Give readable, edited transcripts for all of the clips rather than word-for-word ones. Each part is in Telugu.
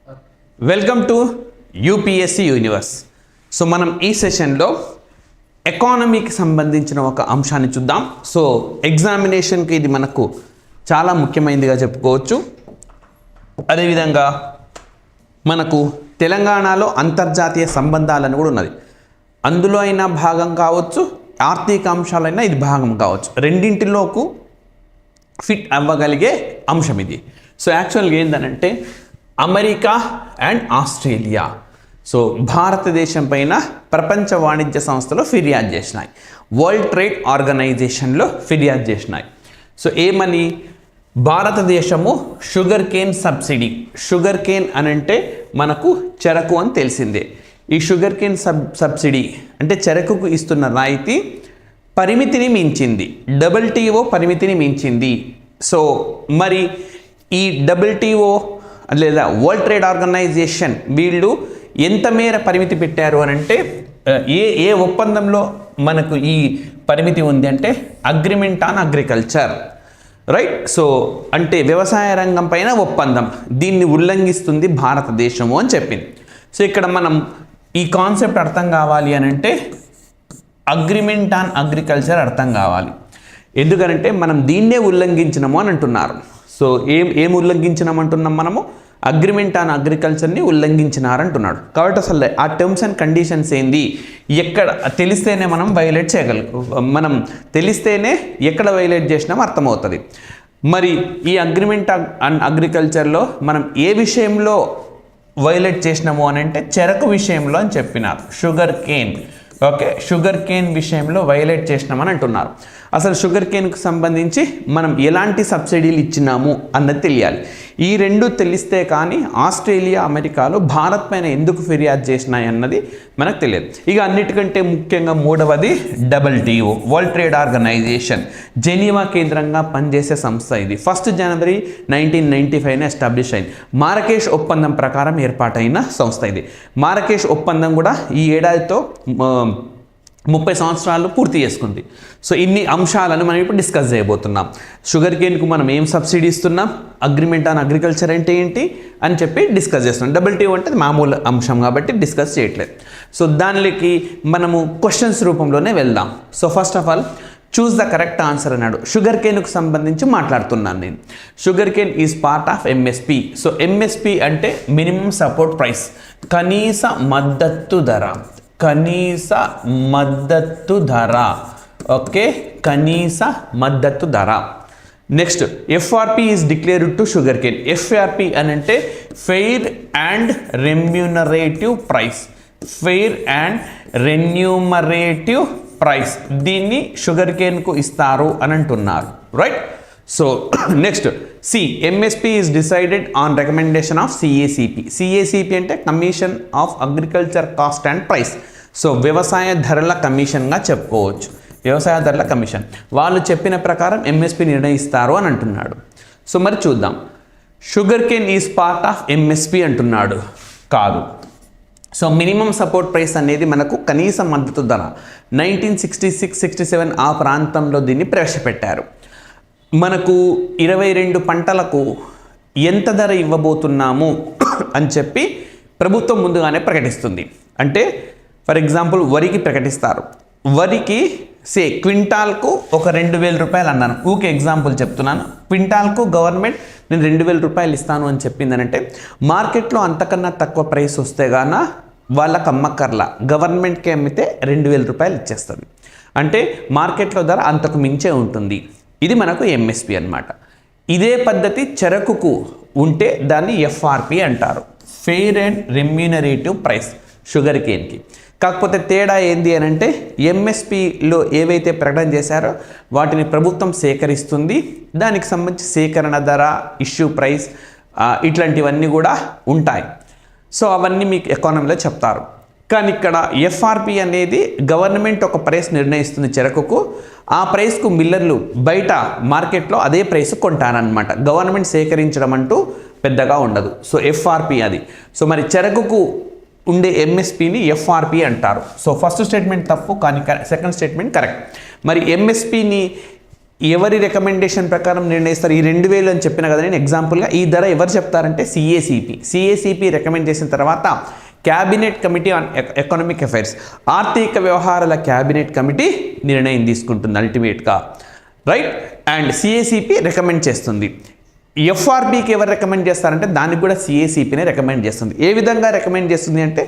Welcome to UPSC universe. So మనం ఈ సెషన్లో ఎకానమీకి సంబంధించిన ఒక అంశాన్ని చూద్దాం. సో ఎగ్జామినేషన్కి ఇది మనకు చాలా ముఖ్యమైనదిగా చెప్పుకోవచ్చు. అదేవిధంగా మనకు తెలంగాణలో అంతర్జాతీయ సంబంధాలను కూడా ఉన్నది. అందులో అయినా భాగం కావచ్చు, ఆర్థిక అంశాలైనా ఇది భాగం కావచ్చు. రెండింటిలోకి ఫిట్ అవ్వగలిగే అంశం ఇది. సో యాక్చువల్గా ఏంటంటే అమెరికా అండ్ ఆస్ట్రేలియా సో భారతదేశం పైన ప్రపంచ వాణిజ్య సంస్థలో ఫిర్యాదు చేసినాయి, వరల్డ్ ట్రేడ్ ఆర్గనైజేషన్లో ఫిర్యాదు చేసినాయి. సో ఏమని, భారతదేశము sugar cane subsidy, sugar cane అని అంటే మనకు చెరకు అని తెలిసిందే. ఈ షుగర్ కేన్ సబ్సిడీ అంటే చెరకుకు ఇస్తున్న రాయితీ పరిమితిని మించింది, WTO పరిమితిని మించింది. సో మరి ఈ WTO లేదా వరల్డ్ ట్రేడ్ ఆర్గనైజేషన్ వీళ్ళు ఎంత మేర పరిమితి పెట్టారు అని అంటే ఏ ఒప్పందంలో మనకు ఈ పరిమితి ఉంది అంటే agreement on agriculture, right. So అంటే వ్యవసాయ రంగం పైన ఒప్పందం, దీన్ని ఉల్లంఘిస్తుంది భారతదేశము అని చెప్పింది. సో ఇక్కడ మనం ఈ కాన్సెప్ట్ అర్థం కావాలి అని అంటే అగ్రిమెంట్ ఆన్ అగ్రికల్చర్ అర్థం కావాలి. ఎందుకంటే మనం దీన్నే ఉల్లంఘించినాము అని అంటున్నారు. సో ఏం ఉల్లంఘించినామంటున్నాం మనము, అగ్రిమెంట్ ఆన్ అగ్రికల్చర్ని ఉల్లంఘించినారంటున్నాడు. కాబట్టి అసలు ఆ టర్మ్స్ అండ్ కండిషన్స్ ఏంది, ఎక్కడ తెలిస్తేనే మనం వైలేట్ మనం తెలిస్తేనే ఎక్కడ వైలేట్ చేసినామో అర్థమవుతుంది. మరి ఈ అగ్రిమెంట్ ఆన్ అగ్రికల్చర్లో మనం ఏ విషయంలో వైలేట్ చేసినాము అని అంటే చెరకు విషయంలో అని చెప్పినారు, sugar cane. Okay, sugar cane విషయంలో వైలేట్ చేసినామని అంటున్నారు. అసలు షుగర్ కేన్కు సంబంధించి మనం ఎలాంటి సబ్సిడీలు ఇచ్చినాము అన్నది తెలియాలి. ఈ రెండు తెలిస్తే కానీ ఆస్ట్రేలియా అమెరికాలో భారత్ పైన ఎందుకు ఫిర్యాదు చేసినాయి అన్నది మనకు తెలియదు. ఇక అన్నిటికంటే ముఖ్యంగా మూడవది WTO, world trade organisation, Geneva కేంద్రంగా పనిచేసే సంస్థ. ఇది 1 జనవరి 1995 ఎస్టాబ్లిష్ అయింది. మారకేష్ ఒప్పందం ప్రకారం ఏర్పాటైన సంస్థ ఇది. మారకేష్ ఒప్పందం కూడా ఈ ఏడాదితో 30 సంవత్సరాలు పూర్తి చేసుకుంది. సో ఇన్ని అంశాలను మనం ఇప్పుడు డిస్కస్ చేయబోతున్నాం. షుగర్ కేన్కు మనం ఏం సబ్సిడీ ఇస్తున్నాం, అగ్రిమెంట్ ఆన్ అగ్రికల్చర్ అంటే ఏంటి అని చెప్పి డిస్కస్ చేస్తున్నాం. WTO అంటే మామూలు అంశం కాబట్టి డిస్కస్ చేయట్లేదు. సో దానికి మనము క్వశ్చన్స్ రూపంలోనే వెళ్దాం. So first of all choose the correct answer అన్నాడు. షుగర్ కేన్కు సంబంధించి మాట్లాడుతున్నాను నేను. Sugar cane is part of MSP. So MSP అంటే మినిమం సపోర్ట్ ప్రైస్, కనీస మద్దతు ధర, కనీస మద్దతు ధర. ఓకే, కనీస మద్దతు ధర. Next FRP is declared to sugar cane. FRP అని అంటే fair and remunerative price, fair and renumerative price, దీన్ని షుగర్ కేన్కు ఇస్తారు అని అంటున్నారు, right. So next MSP is decided on recommendation of CACP. CACP అంటే commission of agriculture cost and price. So వ్యవసాయ ధరల కమిషన్గా చెప్పుకోవచ్చు, వ్యవసాయ ధరల కమిషన్. వాళ్ళు చెప్పిన ప్రకారం MSP నిర్ణయిస్తారు అని అంటున్నాడు. సో మరి చూద్దాం, sugar cane is part of MSP అంటున్నాడు, కాదు. సో మినిమం సపోర్ట్ ప్రైస్ అనేది మనకు కనీస మద్దతు ధర 1966-67 ఆ ప్రాంతంలో దీన్ని ప్రవేశపెట్టారు. మనకు 22 పంటలకు ఎంత ధర ఇవ్వబోతున్నాము అని చెప్పి ప్రభుత్వం ముందుగానే ప్రకటిస్తుంది. అంటే ఫర్ ఎగ్జాంపుల్ వరికి ప్రకటిస్తారు. వరికి క్వింటాల్కు ఒక 2,000 రూపాయలు అన్నాను, ఊకే ఎగ్జాంపుల్ చెప్తున్నాను. క్వింటాల్కు గవర్నమెంట్ నేను 2,000 రూపాయలు ఇస్తాను అని చెప్పిందనంటే మార్కెట్లో అంతకన్నా తక్కువ ప్రైస్ వస్తే గాన వాళ్ళకి అమ్మక్కర్లా, గవర్నమెంట్కి అమ్మితే 2,000 రూపాయలు ఇచ్చేస్తుంది. అంటే మార్కెట్లో ధర అంతకు మించే ఉంటుంది. ఇది మనకు MSP అన్నమాట. ఇదే పద్ధతి చెరకుకు ఉంటే దాన్ని FRP అంటారు, fair and remunerative price sugar కేన్కి. కాకపోతే తేడా ఏంది అని అంటే MSPలో ఏవైతే ప్రకటన చేశారో వాటిని ప్రభుత్వం సేకరిస్తుంది. దానికి సంబంధించి సేకరణ ధర, ఇష్యూ ప్రైస్ ఇట్లాంటివన్నీ కూడా ఉంటాయి. సో అవన్నీ మీకు ఎకానమీలో చెప్తారు. కానీ ఇక్కడ FRP అనేది గవర్నమెంట్ ఒక ప్రైస్ నిర్ణయిస్తుంది చెరకుకు, ఆ ప్రైస్కు మిల్లర్లు బయట మార్కెట్లో అదే ప్రైస్ కొంటారనమాట. గవర్నమెంట్ సేకరించడం అంటూ పెద్దగా ఉండదు. సో FRP అది. సో మరి చెరకుకు ఉండే MSPని FRP అంటారు. సో ఫస్ట్ స్టేట్మెంట్ తప్పు, కానీ సెకండ్ స్టేట్మెంట్ కరెక్ట్. మరి MSPని ఎవరి రికమెండేషన్ ప్రకారం నిర్ణయిస్తారు? ఈ 2000 అని చెప్పిన కదా నేను ఎగ్జాంపుల్గా. ఈ ధర ఎవరు చెప్తారంటే సిఏసిపి రికమెండ్ చేసిన తర్వాత cabinet committee on economic affairs, ఆర్థిక వ్యవహారాల క్యాబినెట్ కమిటీ నిర్ణయం తీసుకుంటుంది అల్టిమేట్గా, రైట్. అండ్ సిఏసిపి రికమెండ్ చేస్తుంది. ఎఫ్ఆర్బికి ఎవరు రికమెండ్ చేస్తారంటే దానికి కూడా సిఏసిపినే రికమెండ్ చేస్తుంది. ఏ విధంగా రికమెండ్ చేస్తుంది అంటే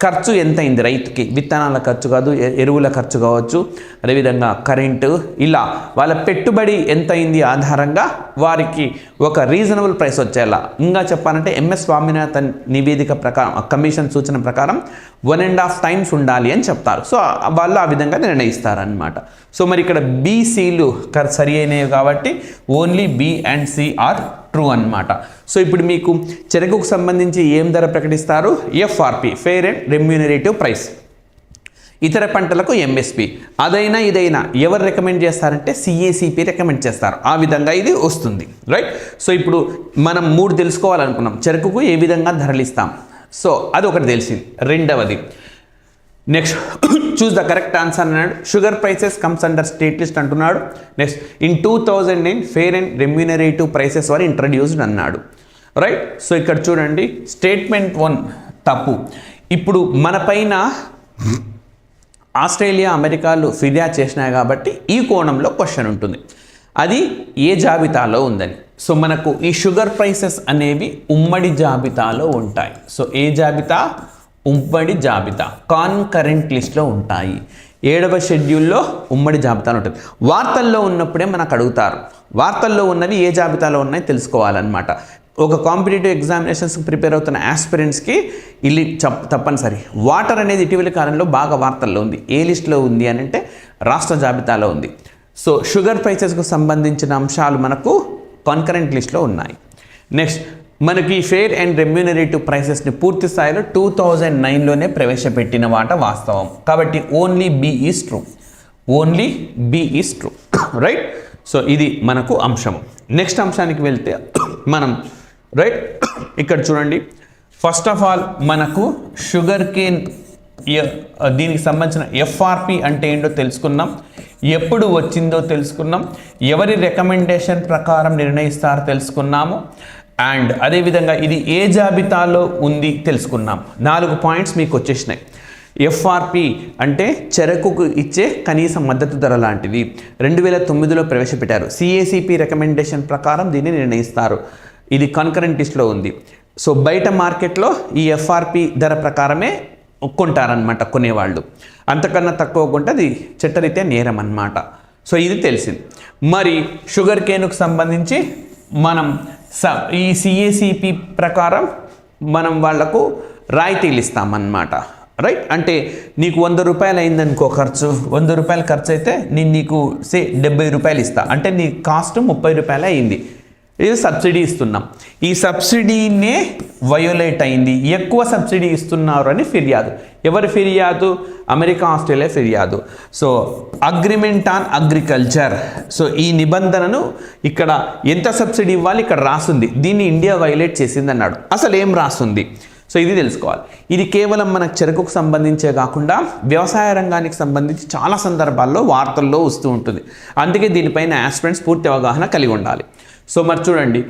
ఖర్చు ఎంత అయింది రైతుకి, విత్తనాల ఖర్చు కాదు, ఎరువుల ఖర్చు కావచ్చు, అదేవిధంగా కరెంటు, ఇలా వాళ్ళ పెట్టుబడి ఎంత అయింది ఆధారంగా వారికి ఒక రీజనబుల్ ప్రైస్ వచ్చేలా. ఇంకా చెప్పాలంటే ఎంఎస్ స్వామినాథన్ నివేదిక ప్రకారం, కమిషన్ సూచన ప్రకారం 1.5 times ఉండాలి అని చెప్తారు. సో వాళ్ళు ఆ విధంగా నిర్ణయిస్తారనమాట. సో మరి ఇక్కడ బీసీలు సరి అయినవి కాబట్టి only B and C are true అన్నమాట. సో ఇప్పుడు మీకు చెరకుకు సంబంధించి ఏం ధర ప్రకటిస్తారు? FRP, fair and remunerative price. ఇతర పంటలకు ఎంఎస్పి. అదైనా ఇదైనా ఎవరు రికమెండ్ చేస్తారంటే సిఏసిపి రికమెండ్ చేస్తారు. ఆ విధంగా ఇది వస్తుంది, రైట్. సో ఇప్పుడు మనం 3 తెలుసుకోవాలనుకున్నాం. చెరకుకు ఏ విధంగా ధరలు ఇస్తాం, సో అది ఒకటి తెలిసింది. రెండవది next choose the correct answer అన్నాడు. Sugar prices comes under state list అంటున్నాడు. Next in 2009 fair and remunerative prices were introduced అన్నాడు, రైట్. సో ఇక్కడ చూడండి స్టేట్మెంట్ 1 తప్పు. ఇప్పుడు మన పైన ఆస్ట్రేలియా, అమెరికాలు ఫిర్యాదు చేసినాయి కాబట్టి ఈ కోణంలో క్వశ్చన్ ఉంటుంది. అది ఏ జాబితాలో ఉందని. సో మనకు ఈ షుగర్ ప్రైసెస్ అనేవి ఉమ్మడి జాబితాలో ఉంటాయి. సో ఏ జాబితా? ఉమ్మడి జాబితా, కాన్కరెంట్ లిస్ట్లో ఉంటాయి. 7వ షెడ్యూల్లో ఉమ్మడి జాబితాలో ఉంటుంది. వార్తల్లో ఉన్నప్పుడే మనకు అడుగుతారు, వార్తల్లో ఉన్నవి ఏ జాబితాలో ఉన్నాయో తెలుసుకోవాలన్నమాట. ఒక కాంపిటేటివ్ ఎగ్జామినేషన్స్కి ప్రిపేర్ అవుతున్న ఆస్పిరెంట్స్కి ఇల్లు తప్పనిసరి. వాటర్ అనేది ఇటీవలి కాలంలో బాగా వార్తల్లో ఉంది. ఏ లిస్ట్లో ఉంది అని అంటే రాష్ట్ర జాబితాలో ఉంది. సో షుగర్ ప్రైసెస్కు సంబంధించిన అంశాలు మనకు కాన్కరెంట్ లిస్ట్లో ఉన్నాయి. నెక్స్ట్ మనకి ఫెయిర్ అండ్ రెమ్యూనరేటివ్ ప్రైసెస్ని పూర్తి స్థాయిలో 2009లోనే ప్రవేశపెట్టిన మాట వాస్తవం. కాబట్టి only B is true, only B is true, right. So ఇది మనకు అంశం. నెక్స్ట్ అంశానికి వెళ్తే మనం రైట్ ఇక్కడ చూడండి. ఫస్ట్ ఆఫ్ ఆల్ మనకు షుగర్ కేన్ దీనికి సంబంధించిన ఎఫ్ఆర్పి అంటే ఏంటో తెలుసుకున్నాం, ఎప్పుడు వచ్చిందో తెలుసుకున్నాం, ఎవరి రికమెండేషన్ ప్రకారం నిర్ణయిస్తారో తెలుసుకున్నాము, అండ్ అదేవిధంగా ఇది ఏ జాబితాలో ఉంది తెలుసుకున్నాం. 4 పాయింట్స్ మీకు వచ్చేసినాయి. ఎఫ్ఆర్పి అంటే చెరకుకు ఇచ్చే కనీస మద్దతు ధర లాంటిది. 2009లో ప్రవేశపెట్టారు. సిఏసిపి రికమెండేషన్ ప్రకారం దీన్ని నిర్ణయిస్తారు. ఇది కన్కరెంట్ లిస్ట్లో ఉంది. సో బయట మార్కెట్లో ఈ ఎఫ్ఆర్పి ధర ప్రకారమే కొంటారనమాట కొనేవాళ్ళు. అంతకన్నా తక్కువ కొంటే అది చట్టరీత్యా నేరం అన్నమాట. సో ఇది తెలిసింది. మరి షుగర్ కేనుకు సంబంధించి మనం ఈ సిఏసిపి ప్రకారం మనం వాళ్లకు రాయితీలు ఇస్తామన్నమాట, రైట్. అంటే నీకు 100 రూపాయలు అయిందనుకో ఖర్చు, 100 రూపాయలు ఖర్చు అయితే నేను నీకు 70 రూపాయలు ఇస్తా, అంటే నీ కాస్ట్ 30 రూపాయలు అయింది. ఇది సబ్సిడీ ఇస్తున్నాం. ఈ సబ్సిడీనే వయోలేట్ అయింది, ఎక్కువ సబ్సిడీ ఇస్తున్నారు అని ఫిర్యాదు. ఎవరి ఫిర్యాదు? అమెరికా, ఆస్ట్రేలియా ఫిర్యాదు. So agreement on agriculture. So ఈ నిబంధనను ఇక్కడ ఎంత సబ్సిడీ ఇవ్వాలి ఇక్కడ రాస్తుంది. దీన్ని ఇండియా వయోలేట్ చేసింది అన్నాడు. అసలు ఏం రాస్తుంది? సో ఇది తెలుసుకోవాలి. ఇది కేవలం మనకు చెరకుకు సంబంధించే కాకుండా వ్యవసాయ రంగానికి సంబంధించి చాలా సందర్భాల్లో వార్తల్లో వస్తూ ఉంటుంది. అందుకే దీనిపైన ఆస్పిరెంట్స్ పూర్తి అవగాహన కలిగి ఉండాలి. సో మరి చూడండి,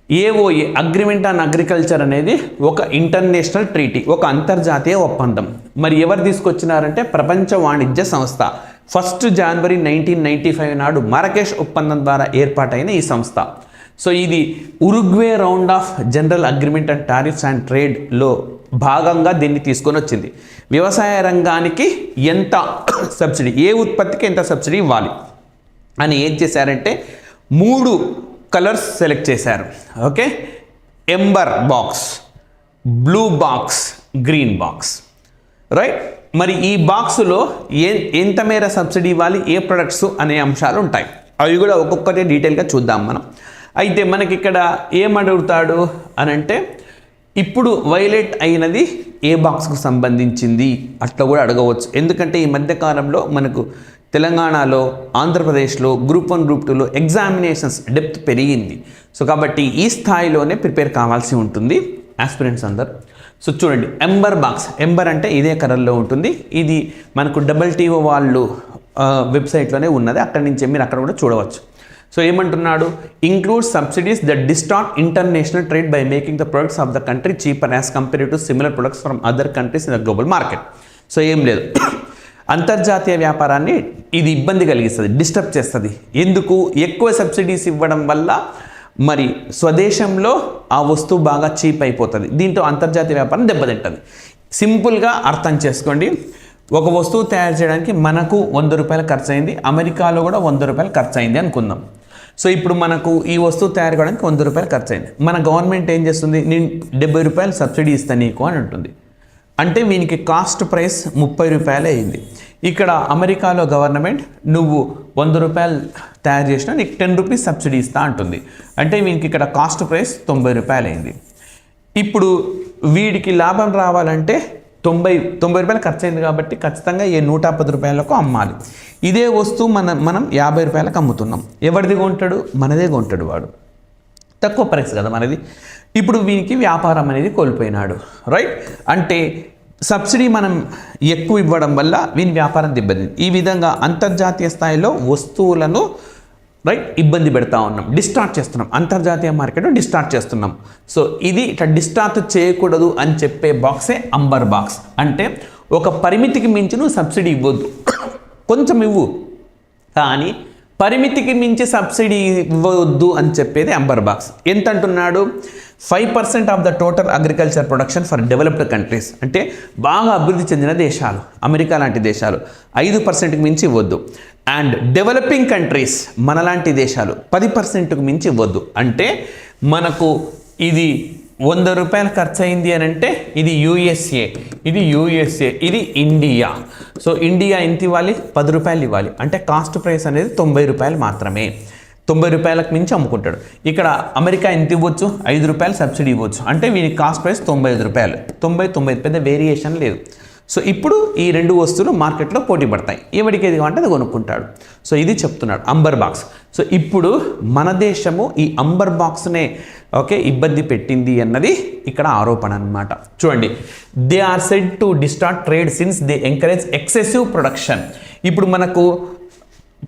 ఏఓఏ అగ్రిమెంట్ ఆన్ అగ్రికల్చర్ అనేది ఒక ఇంటర్నేషనల్ ట్రీటీ, ఒక అంతర్జాతీయ ఒప్పందం. మరి ఎవరు తీసుకొచ్చినారంటే ప్రపంచ వాణిజ్య సంస్థ. 1 జనవరి 1995 నాడు మరకేష్ ఒప్పందం ద్వారా ఏర్పాటైన ఈ సంస్థ. సో ఇది Uruguay round of general agreement and tariffs and ట్రేడ్లో భాగంగా దీన్ని తీసుకొని వచ్చింది. వ్యవసాయ రంగానికి ఎంత సబ్సిడీ, ఏ ఉత్పత్తికి ఎంత సబ్సిడీ ఇవ్వాలి అని ఏం చేశారంటే 3 కలర్స్ సెలెక్ట్ చేశారు. Okay, amber box, blue box, green box, right. మరి ఈ బాక్సులో ఎంత మేర సబ్సిడీ ఇవ్వాలి, ఏ ప్రొడక్ట్స్ అనే అంశాలు ఉంటాయి. అవి కూడా ఒక్కొక్కటి డీటెయిల్గా చూద్దాం మనం. అయితే మనకి ఇక్కడ ఏమడుగుతాడు అని అంటే ఇప్పుడు వైలేట్ అయినది ఏ బాక్స్కు సంబంధించింది అట్లా కూడా అడగవచ్చు. ఎందుకంటే ఈ మధ్యకాలంలో మనకు తెలంగాణలో, ఆంధ్రప్రదేశ్లో గ్రూప్ 1, గ్రూప్ 2లో ఎగ్జామినేషన్స్ డెప్త్ పెరిగింది. సో కాబట్టి ఈ స్థాయిలోనే ప్రిపేర్ కావాల్సి ఉంటుంది ఆస్పిరెంట్స్ అందరు. సో చూడండి, ఎంబర్ బాక్స్. ఎంబర్ అంటే ఇదే కలర్లో ఉంటుంది. ఇది మనకు WTO వాళ్ళు వెబ్సైట్లోనే ఉన్నది, అక్కడి నుంచే మీరు అక్కడ కూడా చూడవచ్చు. సో ఏమంటున్నాడు, include subsidies that distort international trade by making the products of the country cheaper as compare to similar products from other countries in the global market. So ఏం లేదు, అంతర్జాతీయ వ్యాపారాన్ని ఇది ఇబ్బంది కలిగిస్తుంది, డిస్టర్బ్ చేస్తుంది. ఎందుకు? ఎక్కువ సబ్సిడీస్ ఇవ్వడం వల్ల మరి స్వదేశంలో ఆ వస్తువు బాగా చీప్ అయిపోతుంది, దీంతో అంతర్జాతీయ వ్యాపారం దెబ్బతింటుంది. సింపుల్గా అర్థం చేసుకోండి, ఒక వస్తువు తయారు చేయడానికి మనకు 100 రూపాయలు ఖర్చు అయింది, అమెరికాలో కూడా 100 రూపాయలు ఖర్చు అయింది అనుకుందాం. సో ఇప్పుడు మనకు ఈ వస్తువు తయారు చేయడానికి 100 రూపాయలు ఖర్చు అయింది. మన గవర్నమెంట్ ఏం చేస్తుంది, నేను 70 రూపాయలు సబ్సిడీ ఇస్తాను నీకు అని అంటుంది. అంటే వీనికి కాస్ట్ ప్రైస్ 30 రూపాయలే అయింది. ఇక్కడ అమెరికాలో గవర్నమెంట్ నువ్వు 100 రూపాయలు తయారు చేసినా నీకు 10 రూపీస్ సబ్సిడీ ఇస్తా అంటుంది. అంటే వీనికి ఇక్కడ కాస్ట్ ప్రైస్ 90 రూపాయలు అయింది. ఇప్పుడు వీడికి లాభం రావాలంటే 90 రూపాయలు ఖర్చు అయింది కాబట్టి ఖచ్చితంగా ఈ 110 రూపాయలకు అమ్మాలి. ఇదే వస్తువు మనం 50 రూపాయలకు అమ్ముతున్నాం. ఎవరిది కొంటాడు? మనదే కొంటాడు వాడు, తక్కువ ప్రైస్ కదా మనది. ఇప్పుడు వీనికి వ్యాపారం అనేది కోల్పోయినాడు, రైట్? అంటే సబ్సిడీ మనం ఎక్కువ ఇవ్వడం వల్ల వీని వ్యాపారం దెబ్బతింది. ఈ విధంగా అంతర్జాతీయ స్థాయిలో వస్తువులను రైట్ ఇబ్బంది పెడతా ఉన్నాం, డిస్టార్ట్ చేస్తున్నాం, అంతర్జాతీయ మార్కెట్ డిస్టార్ట్ చేస్తున్నాం. సో ఇది ఇట్లా డిస్టార్ట్ చేయకూడదు అని చెప్పే బాక్సే అంబర్ బాక్స్. అంటే ఒక పరిమితికి మించి నువ్వు సబ్సిడీ ఇవ్వద్దు, కొంచెం ఇవ్వు, కానీ పరిమితికి మించి సబ్సిడీ ఇవ్వవద్దు అని చెప్పేది అంబర్ బాక్స్. ఎంత అంటున్నాడు? 5% of the total agriculture production for developed countries, అంటే బాగా అభివృద్ధి చెందిన దేశాలు, అమెరికా లాంటి దేశాలు 5%కి మించి ఇవ్వద్దు. అండ్ డెవలపింగ్ కంట్రీస్ మనలాంటి దేశాలు 10%కు మించి ఇవ్వద్దు. అంటే మనకు ఇది 100 రూపాయలు ఖర్చు అయింది అని అంటే ఇది యూఎస్ఏ, ఇది ఇండియా. సో ఇండియా ఎంత ఇవ్వాలి? 10 రూపాయలు ఇవ్వాలి. అంటే కాస్ట్ ప్రైస్ అనేది 90 రూపాయలు మాత్రమే, 90 రూపాయలకు మించి అమ్ముకుంటాడు. ఇక్కడ అమెరికా ఎంత ఇవ్వచ్చు? 5 రూపాయలు సబ్సిడీ ఇవ్వచ్చు. అంటే వీనికి కాస్ట్ ప్రైస్ 95 రూపాయలు, 90 పెద్ద వేరియేషన్ లేదు. సో ఇప్పుడు ఈ రెండు వస్తువులు మార్కెట్లో పోటీ పడతాయి, ఎవరికి ఏది కావాలంటే అది కొనుక్కుంటాడు. సో ఇది చెప్తున్నాడు అంబర్ బాక్స్. సో ఇప్పుడు మన దేశము ఈ అంబర్ బాక్స్నే ఇబ్బంది పెట్టింది అన్నది ఇక్కడ ఆరోపణ అన్నమాట. చూడండి, they are said to distort trade since they encourage excessive production. ఇప్పుడు మనకు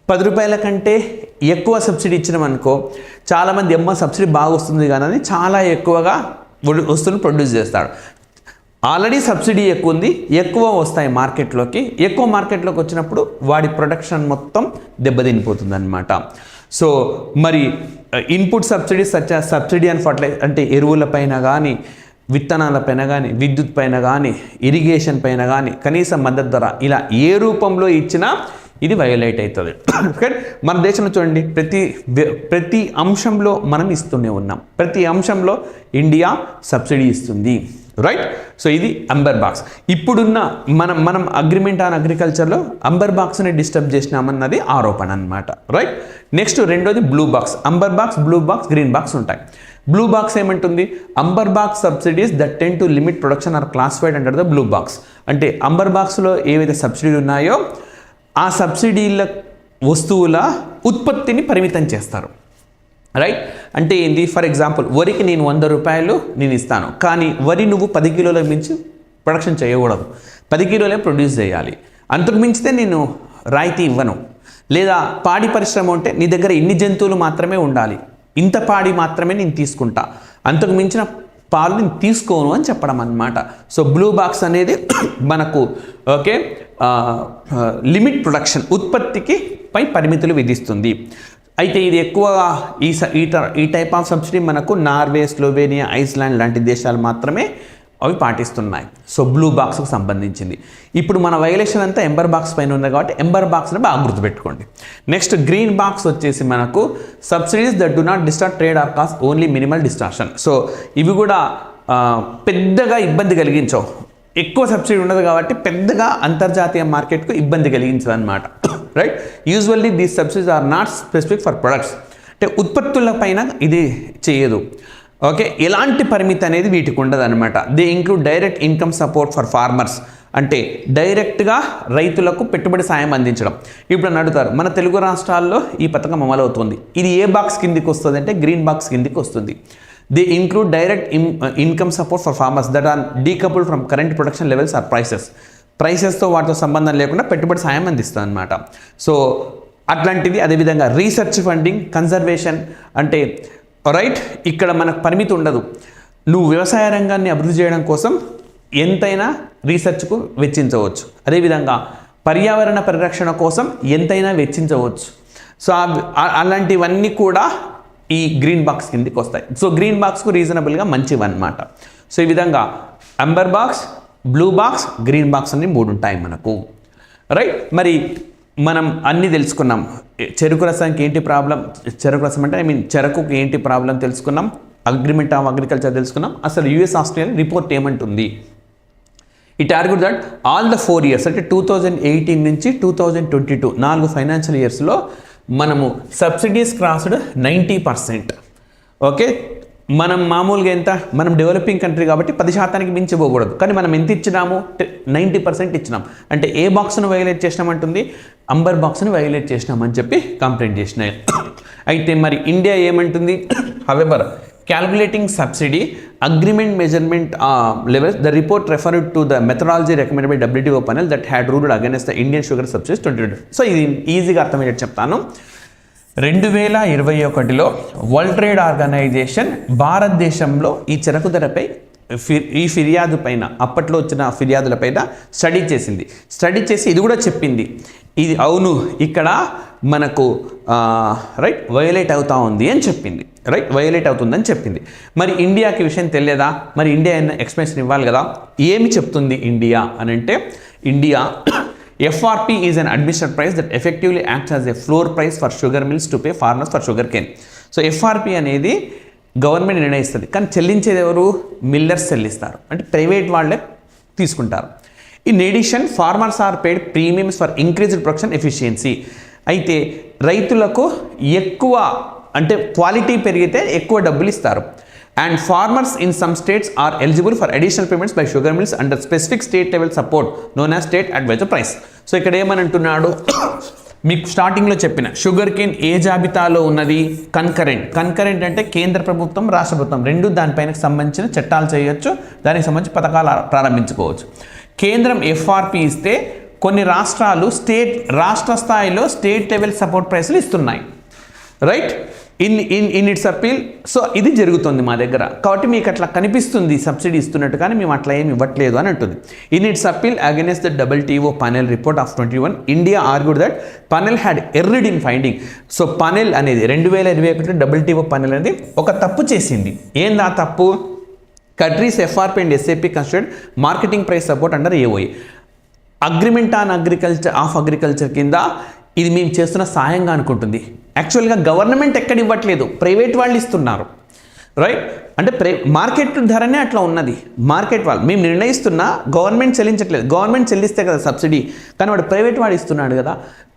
10 రూపాయల కంటే ఎక్కువ సబ్సిడీ ఇచ్చినామనుకో, చాలామంది సబ్సిడీ బాగా వస్తుంది కానీ చాలా ఎక్కువగా వస్తువులు ప్రొడ్యూస్ చేస్తాడు. ఆల్రెడీ సబ్సిడీ ఎక్కువ ఉంది, ఎక్కువ వస్తాయి మార్కెట్లోకి, ఎక్కువ మార్కెట్లోకి వచ్చినప్పుడు వాడి ప్రొడక్షన్ మొత్తం దెబ్బతినిపోతుంది అనమాట. సో మరి input subsidies subsidy and fertiliser అంటే ఎరువుల పైన కానీ, విత్తనాల పైన కానీ, విద్యుత్ పైన కానీ, ఇరిగేషన్ పైన కానీ కనీస మద్దతు ధర ఇలా ఏ రూపంలో ఇచ్చినా ఇది వైలేట్ అవుతుంది. మన దేశంలో చూడండి, ప్రతి అంశంలో మనం ఇస్తూనే ఉన్నాం, ప్రతి అంశంలో ఇండియా సబ్సిడీ ఇస్తుంది, రైట్? సో ఇది అంబర్ బాక్స్. ఇప్పుడున్న మనం అగ్రిమెంట్ ఆన్ అగ్రికల్చర్లో అంబర్ బాక్స్ని డిస్టర్బ్ చేసినామన్నది ఆరోపణ అనమాట, రైట్? నెక్స్ట్ రెండోది blue box. Amber box, blue box, green box ఉంటాయి. బ్లూ బాక్స్ ఏమంటుంది? Amber box subsidies that tend to limit production are classified under the blue box. అంటే అంబర్ బాక్స్లో ఏవైతే సబ్సిడీలు ఉన్నాయో ఆ సబ్సిడీల వస్తువుల ఉత్పత్తిని పరిమితం చేస్తారు, రైట్? అంటే ఏంది? ఫర్ ఎగ్జాంపుల్, వరికి నేను 100 రూపాయలు నేను ఇస్తాను, కానీ వరి నువ్వు 10 కిలోల మించి ప్రొడక్షన్ చేయకూడదు, 10 కిలోలే ప్రొడ్యూస్ చేయాలి, అంతకు మించితే నేను రాయితీ ఇవ్వను. లేదా పాడి పరిశ్రమ ఉంటే నీ దగ్గర ఇన్ని జంతువులు మాత్రమే ఉండాలి, ఇంత పాడి మాత్రమే నేను తీసుకుంటా, అంతకు మించిన పాలు నేను తీసుకోను అని చెప్పడం అన్నమాట. సో బ్లూ బాక్స్ అనేది మనకు లిమిట్ ప్రొడక్షన్, ఉత్పత్తికి పై పరిమితులు విధిస్తుంది. అయితే ఇది ఎక్కువగా ఈ టైప్ ఆఫ్ సబ్సిడీ మనకు నార్వే, స్లోవేనియా, ఐస్లాండ్ లాంటి దేశాలు మాత్రమే అవి పాటిస్తున్నాయి. సో బ్లూ బాక్స్కు సంబంధించింది. ఇప్పుడు మన వైలేషన్ అంతా ఎంబర్ బాక్స్ పైన ఉంది కాబట్టి ఎంబర్ బాక్స్ని బాగా గుర్తుపెట్టుకోండి. నెక్స్ట్ గ్రీన్ బాక్స్ వచ్చేసి మనకు subsidies that do not distort trade are cost only minimal distortion. So ఇవి కూడా పెద్దగా ఇబ్బంది కలిగించవు, ఎక్కువ సబ్సిడీ ఉండదు కాబట్టి పెద్దగా అంతర్జాతీయ మార్కెట్కు ఇబ్బంది కలిగించదు అనమాట, right? Usually these subsidies are not specific for products, అంటే ఉత్పత్తుల పైన ఇది చేయదు. ఎలాంటి పరిమితి అనేది వీటికి ఉండదు అనమాట. They include direct income support for farmers, అంటే డైరెక్ట్గా రైతులకు పెట్టుబడి సాయం అందించడం. ఇప్పుడు అడుగుతారు, మన తెలుగు రాష్ట్రాల్లో ఈ పథకం అమలవుతుంది, ఇది ఏ బాక్స్ కిందికి వస్తుంది అంటే గ్రీన్ బాక్స్ కిందికి వస్తుంది. They include direct income support for farmers that are decoupled from current production levels or prices. ప్రైసెస్తో వాటితో సంబంధం లేకుండా పెట్టుబడి సాయం అందిస్తుంది అనమాట. సో అట్లాంటిది. అదేవిధంగా రీసెర్చ్ ఫండింగ్, కన్జర్వేషన్ అంటే రైట్, ఇక్కడ మనకు పరిమితి ఉండదు. నువ్వు వ్యవసాయ రంగాన్ని అభివృద్ధి చేయడం కోసం ఎంతైనా రీసెర్చ్కు వెచ్చించవచ్చు. అదేవిధంగా పర్యావరణ పరిరక్షణ కోసం ఎంతైనా వెచ్చించవచ్చు. సో అలాంటివన్నీ కూడా ఈ గ్రీన్ బాక్స్ కిందకి వస్తాయి. సో గ్రీన్ బాక్స్కు రీజనబుల్గా మంచివన్నమాట. సో ఈ విధంగా amber box, blue box, green box అన్ని 3 ఉంటాయి మనకు. రైట్, మరి మనం అన్నీ తెలుసుకున్నాం. చెరుకు రసానికి ఏంటి ప్రాబ్లం, చెరుకు రసం అంటే చెరకుకి ఏంటి ప్రాబ్లం తెలుసుకున్నాం. అగ్రిమెంట్ ఆఫ్ అగ్రికల్చర్ తెలుసుకున్నాం. అసలు యుఎస్ ఆస్ట్రేలియా రిపోర్ట్ ఏమంటుంది. It argued that all the 4 years అంటే 2018 నుంచి 2022 4 ఫైనాన్షియల్ ఇయర్స్లో మనము సబ్సిడీస్ క్రాస్డ్ 90%. ఓకే, మనం మామూలుగా ఎంత, మనం డెవలపింగ్ కంట్రీ కాబట్టి 10% మించి పోకూడదు. కానీ మనం ఎంత ఇచ్చినాము, 90% ఇచ్చినాం. అంటే ఏ బాక్స్ను వైలేట్ చేసినామంటుంది, అంబర్ బాక్స్ని వైలేట్ చేసినామని చెప్పి కంప్లైంట్ చేసినాయి. అయితే మరి ఇండియా ఏమంటుంది, however calculating subsidy agreement measurement levels, the report referred to the methodology recommended by WTO panel that had ruled against the Indian sugar subsidies 2020. So ఇది ఈజీగా అర్థమయ్యేది చెప్తాను. 2021లో వరల్డ్ ట్రేడ్ ఆర్గనైజేషన్ భారతదేశంలో ఈ చెరకు ధరపై ఈ ఫిర్యాదు పైన, అప్పట్లో వచ్చిన ఫిర్యాదుల పైన స్టడీ చేసింది. స్టడీ చేసి ఇది కూడా చెప్పింది, ఇది అవును ఇక్కడ మనకు రైట్ వయోలేట్ అవుతా ఉంది అని చెప్పింది. రైట్, వయోలేట్ అవుతుందని చెప్పింది. మరి ఇండియాకి విషయం తెలియదా, మరి ఇండియా ఎక్స్ప్లెనేషన్ ఇవ్వాలి కదా. ఏమి చెప్తుంది ఇండియా అని అంటే, India FRP is an administered price that effectively acts as a floor price for sugar mills to pay farmers for sugar cane. So FRP అనేది గవర్నమెంట్ నిర్ణయిస్తుంది, కానీ చెల్లించేది ఎవరు, మిల్లర్స్ చెల్లిస్తారు, అంటే ప్రైవేట్ వాళ్ళే తీసుకుంటారు. In edition farmers are paid premiums for increased production efficiency. అయితే రైతులకు ఎక్కువ అంటే క్వాలిటీ పెరిగితే ఎక్కువ డబ్బులు ఇస్తారు. And farmers in some states are eligible for additional payments by sugar mills under specific state level support known as state advisor price. So ఇక్కడ ఏమని అంటున్నాడు, మీకు స్టార్టింగ్లో చెప్పిన షుగర్ కేన్ ఏ జాబితాలో ఉన్నది, కన్కరెంట్ అంటే కేంద్ర ప్రభుత్వం రాష్ట్ర ప్రభుత్వం రెండు దానిపైన సంబంధించిన చట్టాలు చేయొచ్చు, దానికి సంబంధించి పథకాలు ప్రారంభించుకోవచ్చు. కేంద్రం FRP ఇస్తే కొన్ని రాష్ట్రాలు రాష్ట్ర స్థాయిలో స్టేట్ లెవెల్ సపోర్ట్ ప్రైస్లు ఇస్తున్నాయి. Right, in it's appeal. So ఇది జరుగుతుంది మా దగ్గర, కాబట్టి మీకు అట్లా కనిపిస్తుంది సబ్సిడీ ఇస్తున్నట్టు, కానీ మేము అట్లా ఏమి ఇవ్వట్లేదు అని అంటుంది. In it's appeal against the WTO panel report of 21, India argued that panel had erred in finding. So panel అనేది 2021 WTO panel అనేది ఒక తప్పు చేసింది. ఏందా తప్పు, countries FRP and SAP considered marketing price support under AOA, agreement on agriculture కింద ఇది మేము చేస్తున్న సాయంగా అనుకుంటుంది. యాక్చువల్గా గవర్నమెంట్ ఎక్కడ ఇవ్వట్లేదు, ప్రైవేట్ వాళ్ళు ఇస్తున్నారు. రైట్, అంటే మార్కెట్ ధరనే అట్లా ఉన్నది. మార్కెట్ వాళ్ళు మేము నిర్ణయిస్తున్నా, గవర్నమెంట్ చెల్లించట్లేదు. గవర్నమెంట్ చెల్లిస్తే కదా సబ్సిడీ, కానీ వాడు ప్రైవేట్ వాడు ఇస్తున్నాడు కదా.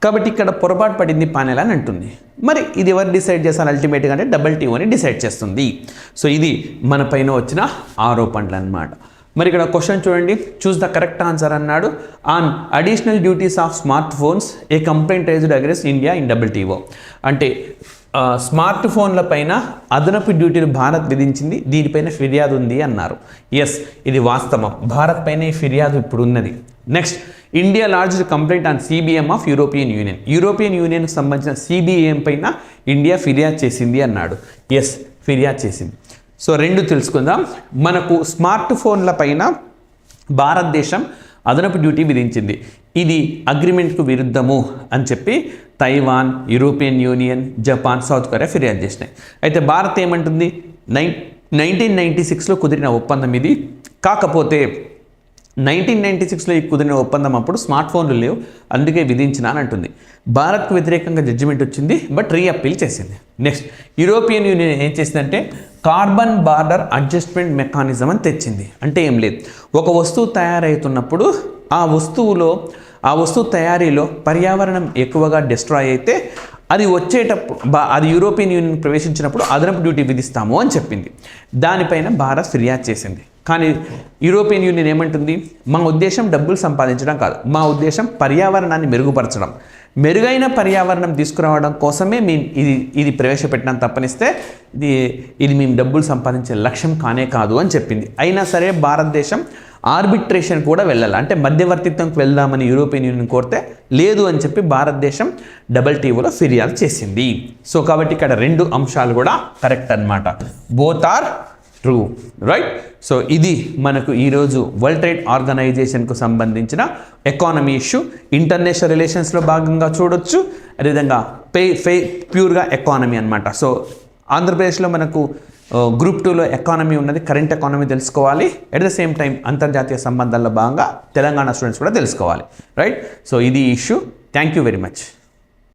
కాబట్టి ఇక్కడ పొరపాటు పడింది పానెల్ అని అంటుంది. మరి ఇది ఎవరు డిసైడ్ చేస్తారు అల్టిమేట్గా అంటే WTOని డిసైడ్ చేస్తుంది. సో ఇది మన పైన వచ్చిన ఆరోపణలు అన్నమాట. మరి ఇక్కడ క్వశ్చన్ చూడండి, చూస్ ద కరెక్ట్ ఆన్సర్ అన్నాడు. On additional duties of smart phones A complaint raised against India in WTO. అంటే స్మార్ట్ ఫోన్ల పైన అదనపు డ్యూటీలు భారత్ విధించింది, దీనిపైన ఫిర్యాదు ఉంది అన్నారు. ఎస్, ఇది వాస్తవం, భారత్ పైన ఈ ఫిర్యాదు ఇప్పుడు ఉన్నది. Next, India lodged complaint on CBM of European యూనియన్కి సంబంధించిన CBM పైన ఇండియా ఫిర్యాదు చేసింది అన్నాడు. ఎస్, ఫిర్యాదు చేసింది. సో రెండు తెలుసుకుందాం. మనకు స్మార్ట్ ఫోన్ల పైన భారతదేశం అదనపు డ్యూటీ విధించింది, ఇది అగ్రిమెంట్కు విరుద్ధము అని చెప్పి Taiwan, European union, Japan, south Korea ఫిర్యాదు చేసినాయి. అయితే భారత్ ఏమంటుంది, 1996లో కుదిరిన ఒప్పందం ఇది. కాకపోతే 1996లో ఈ కుదిరిన ఒప్పందం అప్పుడు స్మార్ట్ ఫోన్లు లేవు, అందుకే విధించిన అని అంటుంది. భారత్కు వ్యతిరేకంగా జడ్జిమెంట్ వచ్చింది, బట్ రీఅప్పీల్ చేసింది. నెక్స్ట్, యూరోపియన్ యూనియన్ ఏం చేసిందంటే కార్బన్ బార్డర్ అడ్జస్ట్మెంట్ మెకానిజం అని తెచ్చింది. అంటే ఏం లేదు, ఒక వస్తువు తయారవుతున్నప్పుడు ఆ వస్తువు తయారీలో పర్యావరణం ఎక్కువగా డిస్ట్రాయ్ అయితే అది వచ్చేటప్పుడు అది యూరోపియన్ యూనియన్ ప్రవేశించినప్పుడు అదనపు డ్యూటీ విధిస్తాము అని చెప్పింది. దానిపైన భారత్ ఫిర్యాదు చేసింది. కానీ యూరోపియన్ యూనియన్ ఏమంటుంది, మా ఉద్దేశం డబ్బులు సంపాదించడం కాదు, మా ఉద్దేశం పర్యావరణాన్ని మెరుగుపరచడం, మెరుగైన పర్యావరణం తీసుకురావడం కోసమే మేము ఇది ప్రవేశపెట్టినాం తప్పనిస్తే ఇది మేము డబ్బులు సంపాదించే లక్ష్యం కానే కాదు అని చెప్పింది. అయినా సరే భారతదేశం ఆర్బిట్రేషన్ కూడా వెళ్ళాలి, అంటే మధ్యవర్తిత్వంకి వెళ్దామని యూరోపియన్ యూనియన్ కోరితే లేదు అని చెప్పి భారతదేశం WTOలో ఫిర్యాదు చేసింది. సో కాబట్టి ఇక్కడ 2 అంశాలు కూడా కరెక్ట్ అన్నమాట. Both are true, right? So ఇది మనకు ఈరోజు వరల్డ్ ట్రేడ్ ఆర్గనైజేషన్కు సంబంధించిన ఎకానమీ ఇష్యూ. ఇంటర్నేషనల్ రిలేషన్స్లో భాగంగా చూడొచ్చు, అదేవిధంగా ప్యూర్గా ఎకానమీ అనమాట. సో ఆంధ్రప్రదేశ్లో మనకు గ్రూప్ 2లో ఎకానమీ ఉన్నది, కరెంట్ ఎకానమీ తెలుసుకోవాలి. ఎట్ ద సేమ్ టైం అంతర్జాతీయ సంబంధాల్లో భాగంగా తెలంగాణ స్టూడెంట్స్ కూడా తెలుసుకోవాలి, రైట్? సో ఇది issue. Thank you very much.